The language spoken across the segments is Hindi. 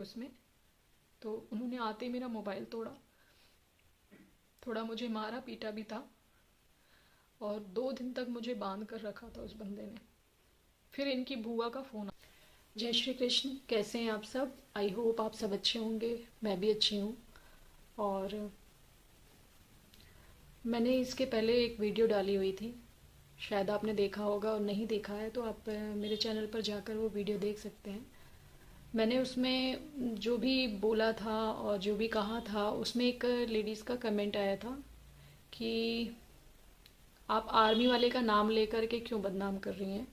उसमें। तो उन्होंने आते ही मेरा मोबाइल तोड़ा, थोड़ा मुझे मारा पीटा भी था और 2 दिन तक मुझे बांध कर रखा था उस बंदे ने। फिर इनकी बुआ का फ़ोन। जय श्री कृष्ण, कैसे हैं आप सब? आई होप आप सब अच्छे होंगे, मैं भी अच्छी हूँ। और मैंने इसके पहले एक वीडियो डाली हुई थी, शायद आपने देखा होगा, और नहीं देखा है तो आप मेरे चैनल पर जाकर वो वीडियो देख सकते हैं। मैंने उसमें जो भी बोला था और जो भी कहा था, उसमें एक लेडीज़ का कमेंट आया था कि आप आर्मी वाले का नाम लेकर के क्यों बदनाम कर रही हैं,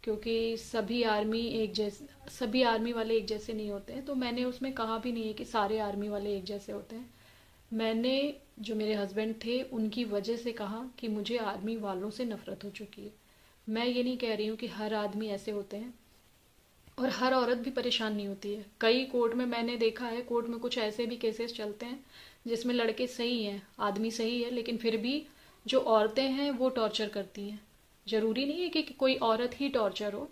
क्योंकि सभी आर्मी वाले एक जैसे नहीं होते हैं। तो मैंने उसमें कहा भी नहीं है कि सारे आर्मी वाले एक जैसे होते हैं। मैंने, जो मेरे हस्बैंड थे, उनकी वजह से कहा कि मुझे आर्मी वालों से नफ़रत हो चुकी है। मैं ये नहीं कह रही हूँ कि हर आदमी ऐसे होते हैं, और हर औरत भी परेशान नहीं होती है। कई कोर्ट में मैंने देखा है, कोर्ट में कुछ ऐसे भी केसेस चलते हैं जिसमें लड़के सही हैं, आदमी सही है, लेकिन फिर भी जो औरतें हैं वो टॉर्चर करती हैं। ज़रूरी नहीं है कि कोई औरत ही टॉर्चर हो,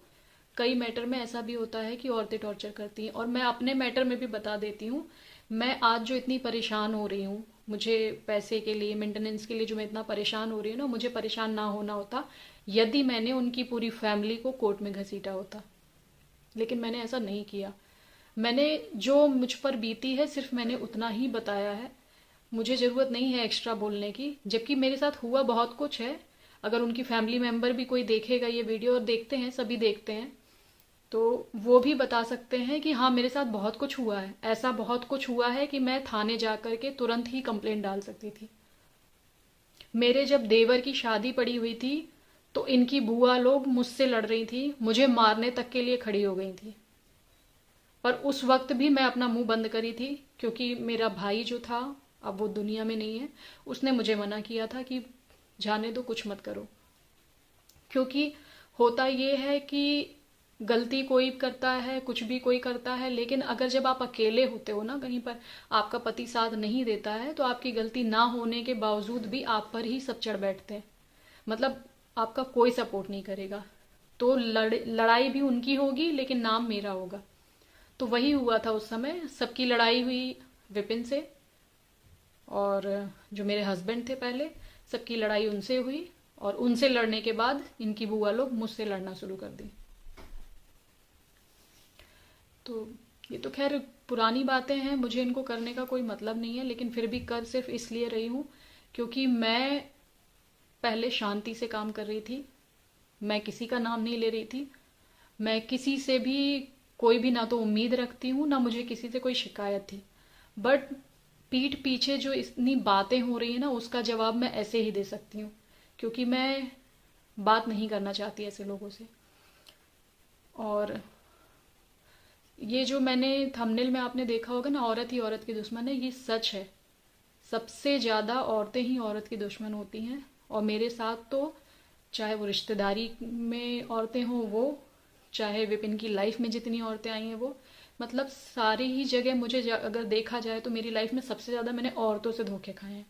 कई मैटर में ऐसा भी होता है कि औरतें टॉर्चर करती हैं। और मैं अपने मैटर में भी बता देती हूँ, मैं आज जो इतनी परेशान हो रही हूँ, मुझे पैसे के लिए, मेंटेनेंस के लिए जो मैं इतना परेशान हो रही हूँ ना, मुझे परेशान ना होना होता यदि मैंने उनकी पूरी फैमिली को कोर्ट में घसीटा होता। लेकिन मैंने ऐसा नहीं किया। मैंने जो मुझ पर बीती है सिर्फ मैंने उतना ही बताया है। मुझे ज़रूरत नहीं है एक्स्ट्रा बोलने की, जबकि मेरे साथ हुआ बहुत कुछ है। अगर उनकी फैमिली मेम्बर भी कोई देखेगा ये वीडियो, और देखते हैं, सभी देखते हैं, तो वो भी बता सकते हैं कि हाँ, मेरे साथ बहुत कुछ हुआ है। ऐसा बहुत कुछ हुआ है कि मैं थाने जा कर के तुरंत ही कंप्लेंट डाल सकती थी। मेरे जब देवर की शादी पड़ी हुई थी तो इनकी बुआ लोग मुझसे लड़ रही थी, मुझे मारने तक के लिए खड़ी हो गई थी। पर उस वक्त भी मैं अपना मुंह बंद करी थी, क्योंकि मेरा भाई जो था, अब वो दुनिया में नहीं है, उसने मुझे मना किया था कि जाने दो, कुछ मत करो। क्योंकि होता ये है कि गलती कोई करता है, कुछ भी कोई करता है, लेकिन अगर जब आप अकेले होते हो ना कहीं पर, आपका पति साथ नहीं देता है, तो आपकी गलती ना होने के बावजूद भी आप पर ही सब चढ़ बैठते हैं। मतलब आपका कोई सपोर्ट नहीं करेगा। तो लड़ाई भी उनकी होगी लेकिन नाम मेरा होगा। तो वही हुआ था उस समय, सबकी लड़ाई हुई विपिन से, और जो मेरे हस्बैंड थे पहले, सबकी लड़ाई उनसे हुई, और उनसे लड़ने के बाद इनकी बुआ लोग मुझसे लड़ना शुरू कर दी। तो ये तो खैर पुरानी बातें हैं, मुझे इनको करने का कोई मतलब नहीं है, लेकिन फिर भी कर सिर्फ इसलिए रही हूँ क्योंकि मैं पहले शांति से काम कर रही थी। मैं किसी का नाम नहीं ले रही थी। मैं किसी से भी कोई भी ना तो उम्मीद रखती हूँ, ना मुझे किसी से कोई शिकायत थी। बट पीठ पीछे जो इतनी बातें हो रही है ना, उसका जवाब मैं ऐसे ही दे सकती हूँ, क्योंकि मैं बात नहीं करना चाहती ऐसे लोगों से। और ये जो मैंने थंबनेल में आपने देखा होगा ना, औरत ही औरत की दुश्मन है, ये सच है। सबसे ज़्यादा औरतें ही औरत की दुश्मन होती हैं। और मेरे साथ तो, चाहे वो रिश्तेदारी में औरतें हों वो, चाहे विपिन की लाइफ में जितनी औरतें आई हैं वो, मतलब सारी ही जगह मुझे अगर देखा जाए तो मेरी लाइफ में सबसे ज़्यादा मैंने औरतों से धोखे खाए हैं।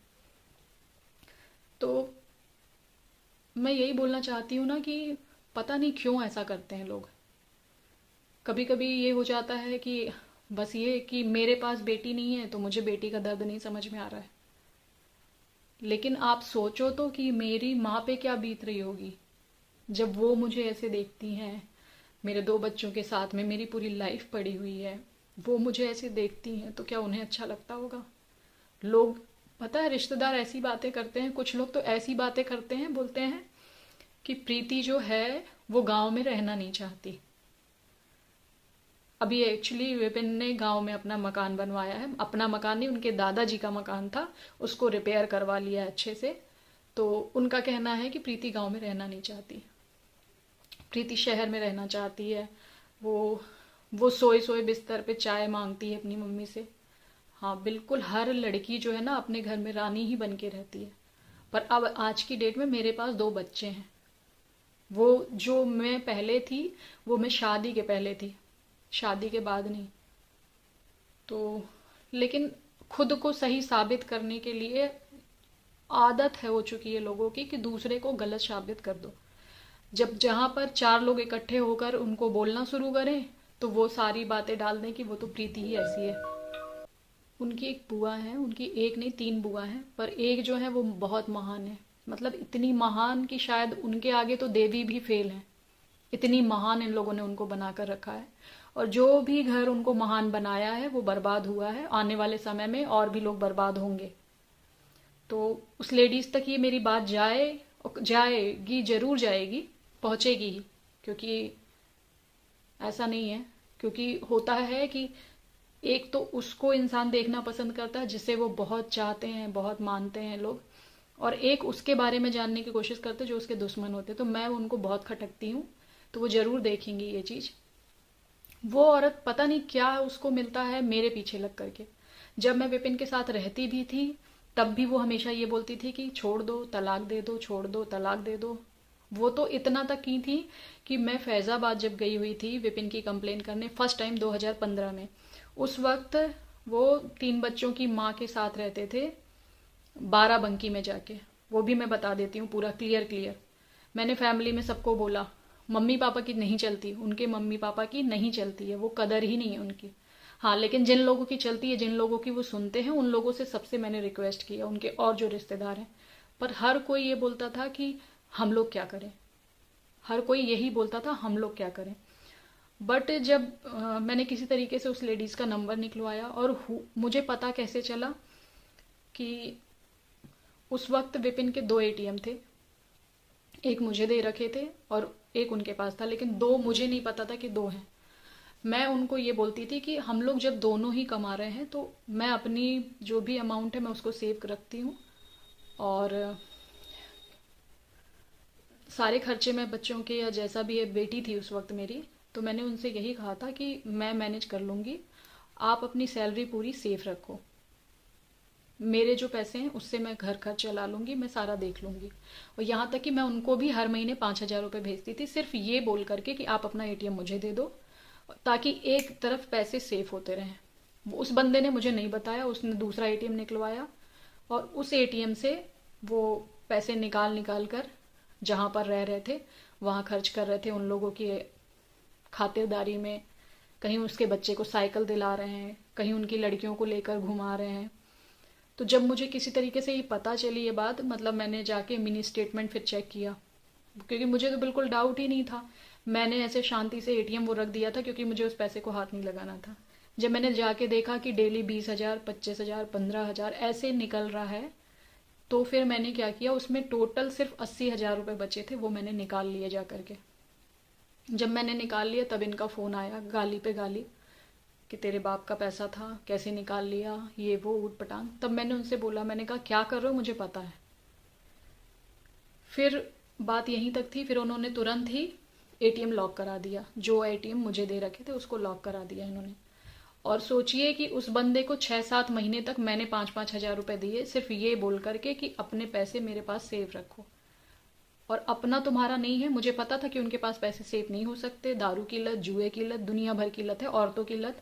तो मैं यही बोलना चाहती हूँ ना कि पता नहीं क्यों ऐसा करते हैं लोग। कभी कभी ये हो जाता है कि बस ये कि मेरे पास बेटी नहीं है तो मुझे बेटी का दर्द नहीं समझ में आ रहा है। लेकिन आप सोचो तो कि मेरी माँ पे क्या बीत रही होगी जब वो मुझे ऐसे देखती हैं। मेरे 2 बच्चों के साथ में मेरी पूरी लाइफ पड़ी हुई है, वो मुझे ऐसे देखती हैं तो क्या उन्हें अच्छा लगता होगा? लोग, पता है, रिश्तेदार ऐसी बातें करते हैं, कुछ लोग तो ऐसी बातें करते हैं, बोलते हैं कि प्रीति जो है वो गांव में रहना नहीं चाहती। अभी एक्चुअली विपिन ने गांव में अपना मकान बनवाया है, अपना मकान नहीं, उनके दादाजी का मकान था, उसको रिपेयर करवा लिया अच्छे से। तो उनका कहना है कि प्रीति गांव में रहना नहीं चाहती, प्रीति शहर में रहना चाहती है। वो वो सोए सोए बिस्तर पे चाय मांगती है अपनी मम्मी से। हाँ बिल्कुल, हर लड़की जो है ना अपने घर में रानी ही बन के रहती है। पर अब आज की डेट में मेरे पास 2 बच्चे हैं। वो जो मैं पहले थी, वो मैं शादी के पहले थी, शादी के बाद नहीं। तो लेकिन खुद को सही साबित करने के लिए आदत है हो चुकी है लोगों की कि दूसरे को गलत साबित कर दो। जब जहां पर 4 लोग इकट्ठे होकर उनको बोलना शुरू करें तो वो सारी बातें डाल दें कि वो तो प्रीति ही ऐसी है। उनकी एक बुआ है, उनकी एक नहीं 3 बुआ हैं, पर एक जो है वो बहुत महान है। मतलब इतनी महान कि शायद उनके आगे तो देवी भी फेल है। इतनी महान इन लोगों ने उनको बनाकर रखा है। और जो भी घर उनको महान बनाया है वो बर्बाद हुआ है। आने वाले समय में और भी लोग बर्बाद होंगे। तो उस लेडीज तक ये मेरी बात जाए, जाएगी, जरूर जाएगी, पहुंचेगी ही। क्योंकि ऐसा नहीं है, क्योंकि होता है कि एक तो उसको इंसान देखना पसंद करता है जिसे वो बहुत चाहते हैं, बहुत मानते हैं लोग, और एक उसके बारे में जानने की कोशिश करते हैं जो उसके दुश्मन होते हैं। तो मैं उनको बहुत खटकती हूँ, तो वो जरूर देखेंगी ये चीज। वो औरत पता नहीं क्या उसको मिलता है मेरे पीछे लग करके। जब मैं विपिन के साथ रहती भी थी तब भी वो हमेशा ये बोलती थी कि छोड़ दो, तलाक दे दो, छोड़ दो, तलाक दे दो। वो तो इतना तक की थी कि मैं फैजाबाद जब गई हुई थी विपिन की कंप्लेन करने फर्स्ट टाइम 2015 में, उस वक्त वो 3 बच्चों की माँ के साथ रहते थे बाराबंकी में जाके। वो भी मैं बता देती हूँ पूरा क्लियर क्लियर। मैंने फैमिली में सबको बोला मम्मी पापा की नहीं चलती, उनके मम्मी पापा की नहीं चलती है, वो कदर ही नहीं है उनकी। हाँ, लेकिन जिन लोगों की चलती है, जिन लोगों की वो सुनते हैं, उन लोगों से सबसे मैंने रिक्वेस्ट किया, उनके और जो रिश्तेदार हैं। पर हर कोई ये बोलता था कि हम लोग क्या करें। हर कोई यही बोलता था हम लोग क्या करें। बट जब मैंने किसी तरीके से उस लेडीज का नंबर निकलवाया और मुझे पता कैसे चला कि उस वक्त विपिन के 2 एटीएम थे। एक मुझे दे रखे थे और एक उनके पास था, लेकिन 2 मुझे नहीं पता था कि 2 हैं। मैं उनको ये बोलती थी कि हम लोग जब दोनों ही कमा रहे हैं तो मैं अपनी जो भी अमाउंट है मैं उसको सेव रखती हूँ, और सारे खर्चे मैं बच्चों के या जैसा भी है, बेटी थी उस वक्त मेरी, तो मैंने उनसे यही कहा था कि मैं मैनेज कर लूँगी, आप अपनी सैलरी पूरी सेफ रखो, मेरे जो पैसे हैं उससे मैं घर खर्च चला लूँगी, मैं सारा देख लूँगी। और यहाँ तक कि मैं उनको भी हर महीने 5,000 रुपये भेजती थी, सिर्फ ये बोल करके कि आप अपना एटीएम मुझे दे दो, ताकि एक तरफ पैसे सेफ होते रहें। उस बंदे ने मुझे नहीं बताया, उसने दूसरा एटीएम निकलवाया और उस एटीएम से वो पैसे निकाल निकाल कर जहाँ पर रह रहे थे वहाँ खर्च कर रहे थे उन लोगों की खातिरदारी में। कहीं उसके बच्चे को साइकिल दिला रहे हैं, कहीं उनकी लड़कियों को लेकर घुमा रहे हैं। तो जब मुझे किसी तरीके से ये पता चली ये बात, मतलब मैंने जाके मिनी स्टेटमेंट फिर चेक किया, क्योंकि मुझे तो बिल्कुल डाउट ही नहीं था। मैंने ऐसे शांति से एटीएम वो रख दिया था क्योंकि मुझे उस पैसे को हाथ नहीं लगाना था। जब मैंने जाके देखा कि डेली 20,000, 25,000, 15,000 ऐसे निकल रहा है, तो फिर मैंने क्या किया, उसमें टोटल सिर्फ 80,000 रुपये बचे थे, वो मैंने निकाल लिए जा करके। जब मैंने निकाल लिया तब इनका फ़ोन आया, गाली पे गाली, कि तेरे बाप का पैसा था, कैसे निकाल लिया, ये वो ऊट पटांग। तब मैंने उनसे बोला, मैंने कहा क्या कर रहे हो मुझे पता है। फिर बात यहीं तक थी, फिर उन्होंने तुरंत ही एटीएम लॉक करा दिया, जो एटीएम मुझे दे रखे थे उसको लॉक करा दिया इन्होंने। और सोचिए कि उस बंदे को 6-7 महीने तक मैंने 5-5 हजार रुपए दिए, सिर्फ ये बोल करके कि अपने पैसे मेरे पास सेव रखो। और अपना तुम्हारा नहीं है, मुझे पता था कि उनके पास पैसे सेफ नहीं हो सकते, दारू की लत, जुए की लत, दुनिया भर की लत है, औरतों की लत,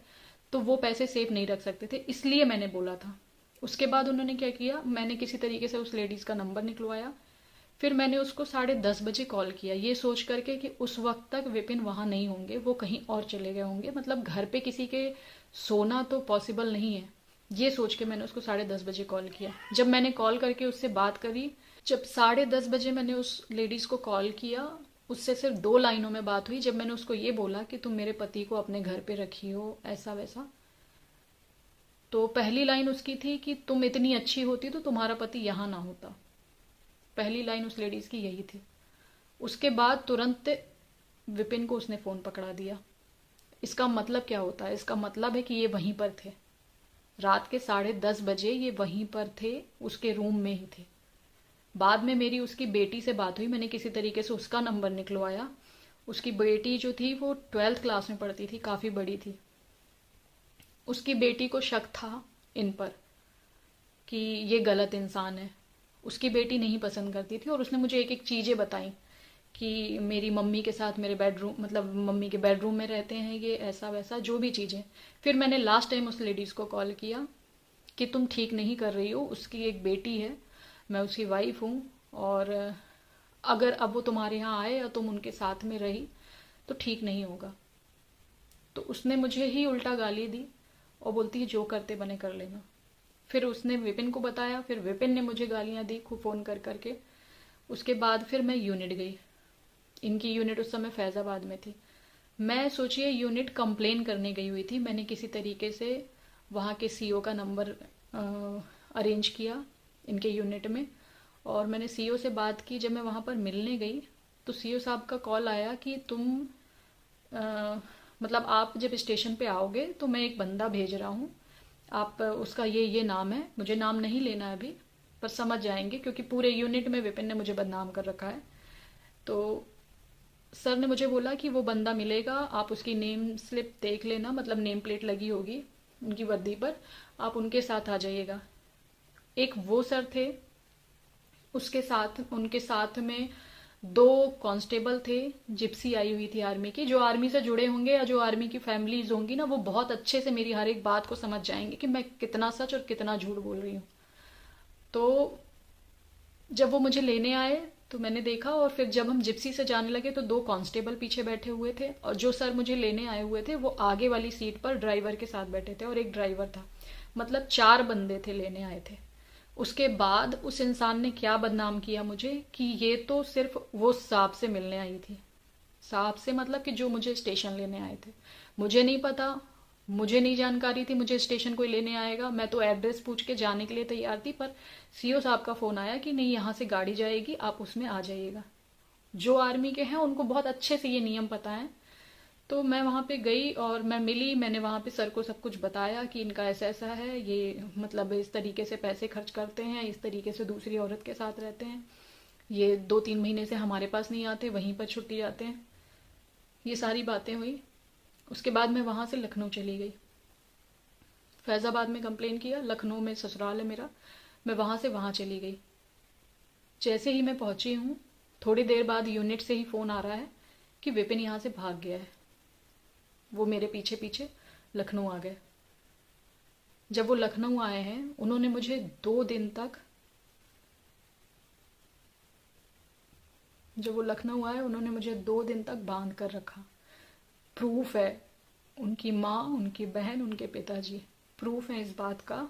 तो वो पैसे सेफ नहीं रख सकते थे, इसलिए मैंने बोला था। उसके बाद उन्होंने क्या किया, मैंने किसी तरीके से उस लेडीज का नंबर निकलवाया। फिर मैंने उसको 10:30 बजे कॉल किया, ये सोच करके कि उस वक्त तक विपिन वहां नहीं होंगे, वो कहीं और चले गए होंगे, मतलब घर पे किसी के सोना तो पॉसिबल नहीं है। ये सोच के मैंने उसको 10:30 बजे कॉल किया। जब मैंने कॉल करके उससे बात करी, जब 10:30 बजे मैंने उस लेडीज को कॉल किया, उससे सिर्फ 2 लाइनों में बात हुई। जब मैंने उसको ये बोला कि तुम मेरे पति को अपने घर पे रखी हो, ऐसा वैसा, तो पहली लाइन उसकी थी कि तुम इतनी अच्छी होती तो तुम्हारा पति यहां ना होता। पहली लाइन उस लेडीज की यही थी। उसके बाद तुरंत विपिन को उसने फोन पकड़ा दिया। इसका मतलब क्या होता है, इसका मतलब है कि ये वहीं पर थे, रात के 10:30 बजे ये वहीं पर थे, उसके रूम में ही थे। बाद में मेरी उसकी बेटी से बात हुई, मैंने किसी तरीके से उसका नंबर निकलवाया। उसकी बेटी जो थी वो 12th क्लास में पढ़ती थी, काफी बड़ी थी। उसकी बेटी को शक था इन पर कि ये गलत इंसान है। उसकी बेटी नहीं पसंद करती थी और उसने मुझे एक एक चीजें बताई कि मेरी मम्मी के साथ मेरे बेडरूम, मतलब मम्मी के बेडरूम में रहते हैं ये, ऐसा वैसा जो भी चीजें। फिर मैंने लास्ट टाइम उस लेडीज को कॉल किया कि तुम ठीक नहीं कर रही हो, उसकी एक बेटी है, मैं उसकी वाइफ हूँ, और अगर अब वो तुम्हारे यहाँ आए या तुम उनके साथ में रही तो ठीक नहीं होगा। तो उसने मुझे ही उल्टा गाली दी और बोलती है जो करते बने कर लेना। फिर उसने विपिन को बताया, फिर विपिन ने मुझे गालियां दी खूब फ़ोन कर करके। उसके बाद फिर मैं यूनिट गई। इनकी यूनिट उस समय फैज़ाबाद में थी। मैं सोचिए यूनिट कंप्लेन करने गई हुई थी। मैंने किसी तरीके से वहाँ के सीईओ का नंबर अरेंज किया इनके यूनिट में, और मैंने सीईओ से बात की। जब मैं वहाँ पर मिलने गई तो सीईओ साहब का कॉल आया कि तुम मतलब आप जब स्टेशन पे आओगे तो मैं एक बंदा भेज रहा हूँ, आप उसका ये नाम है, मुझे नाम नहीं लेना है अभी, पर समझ जाएंगे क्योंकि पूरे यूनिट में विपिन ने मुझे बदनाम कर रखा है। तो सर ने मुझे बोला कि वो बंदा मिलेगा, आप उसकी नेम स्लिप देख लेना, मतलब नेम प्लेट लगी होगी उनकी वर्दी पर, आप उनके साथ आ जाइएगा। एक वो सर थे, उसके साथ उनके साथ में दो कांस्टेबल थे। जिप्सी आई हुई थी आर्मी की। जो आर्मी से जुड़े होंगे या जो आर्मी की फैमिलीज होंगी ना, वो बहुत अच्छे से मेरी हर एक बात को समझ जाएंगे कि मैं कितना सच और कितना झूठ बोल रही हूँ। तो जब वो मुझे लेने आए तो मैंने देखा, और फिर जब हम जिप्सी से जाने लगे तो दो कांस्टेबल पीछे बैठे हुए थे, और जो सर मुझे लेने आए हुए थे वो आगे वाली सीट पर ड्राइवर के साथ बैठे थे, और एक ड्राइवर था। मतलब 4 बंदे थे लेने आए थे। उसके बाद उस इंसान ने क्या बदनाम किया मुझे कि ये तो सिर्फ वो साहब से मिलने आई थी। साहब से मतलब कि जो मुझे स्टेशन लेने आए थे। मुझे नहीं पता, मुझे नहीं जानकारी थी मुझे स्टेशन कोई लेने आएगा। मैं तो एड्रेस पूछ के जाने के लिए तैयार थी, पर सीईओ साहब का फोन आया कि नहीं, यहाँ से गाड़ी जाएगी, आप उसमें आ जाइएगा। जो आर्मी के हैं उनको बहुत अच्छे से ये नियम पता है। तो मैं वहाँ पे गई और मैं मिली, मैंने वहाँ पे सर को सब कुछ बताया कि इनका ऐसा ऐसा है, ये मतलब इस तरीके से पैसे खर्च करते हैं, इस तरीके से दूसरी औरत के साथ रहते हैं, ये 2-3 महीने से हमारे पास नहीं आते, वहीं पर छुट्टी जाते हैं। ये सारी बातें हुई। उसके बाद मैं वहाँ से लखनऊ चली गई। फैज़ाबाद में कंप्लेन किया, लखनऊ में ससुराल है मेरा, मैं वहाँ से वहाँ चली गई। जैसे ही मैं पहुंची हूँ, थोड़ी देर बाद यूनिट से ही फ़ोन आ रहा है कि विपिन यहाँ से भाग गया है। वो मेरे पीछे पीछे लखनऊ आ गए। जब वो लखनऊ आए हैं, उन्होंने मुझे 2 दिन तक, जब वो लखनऊ आए उन्होंने मुझे 2 दिन तक बांध कर रखा। प्रूफ है, उनकी माँ, उनकी बहन, उनके पिताजी प्रूफ है इस बात का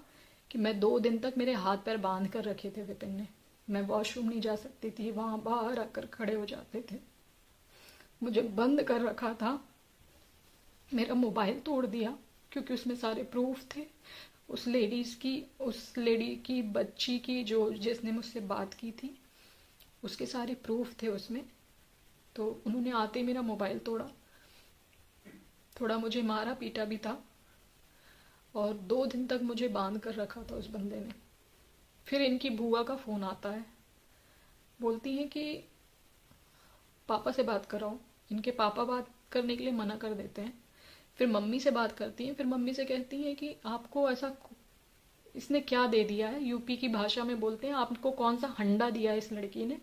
कि मैं 2 दिन तक मेरे हाथ पैर बांध कर रखे थे विपिन ने। मैं वॉशरूम नहीं जा सकती थी, वहाँ बाहर आकर खड़े हो जाते थे। मुझे बंद कर रखा था। मेरा मोबाइल तोड़ दिया क्योंकि उसमें सारे प्रूफ थे। उस लेडी की बच्ची की, जो जिसने मुझसे बात की थी, उसके सारे प्रूफ थे उसमें। तो उन्होंने आते ही मेरा मोबाइल तोड़ा, थोड़ा मुझे मारा पीटा भी था, और 2 दिन तक मुझे बांध कर रखा था उस बंदे ने। फिर इनकी बुआ का फ़ोन आता है, बोलती हैं कि पापा से बात कराओ। इनके पापा बात करने के लिए मना कर देते हैं। फिर मम्मी से बात करती हैं, फिर मम्मी से कहती हैं कि आपको ऐसा इसने क्या दे दिया है, यूपी की भाषा में बोलते हैं, आपको कौन सा हंडा दिया है इस लड़की ने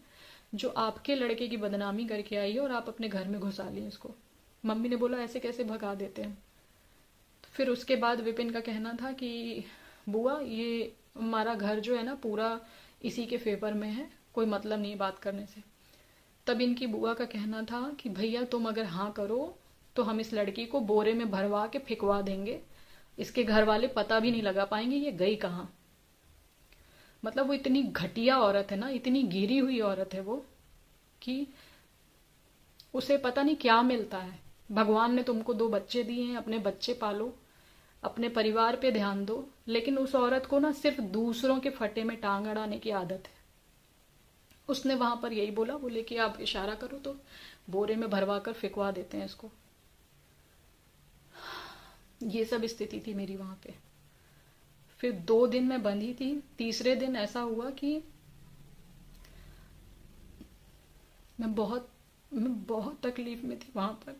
जो आपके लड़के की बदनामी करके आई है और आप अपने घर में घुसा लिए इसको। मम्मी ने बोला ऐसे कैसे भगा देते हैं। तो फिर उसके बाद विपिन का कहना था कि बुआ, ये हमारा घर जो है ना पूरा इसी के फेवर में है, कोई मतलब नहीं बात करने से। तब इनकी बुआ का कहना था कि भैया तुम अगर हाँ करो तो हम इस लड़की को बोरे में भरवा के फिकवा देंगे, इसके घर वाले पता भी नहीं लगा पाएंगे ये गई कहाँ। मतलब वो इतनी घटिया औरत है ना, इतनी गिरी हुई औरत है वो, कि उसे पता नहीं क्या मिलता है। भगवान ने तुमको 2 बच्चे दिए हैं, अपने बच्चे पालो, अपने परिवार पे ध्यान दो, लेकिन उस औरत को ना सिर्फ दूसरों के फटे में टांग अड़ाने की आदत है। उसने वहां पर यही बोला, बोले कि आप इशारा करो तो बोरे में भरवा कर फिकवा देते हैं इसको। ये सब स्थिति थी मेरी वहां पे। फिर 2 दिन मैं बंधी थी। तीसरे दिन ऐसा हुआ कि मैं बहुत तकलीफ में थी वहां पर।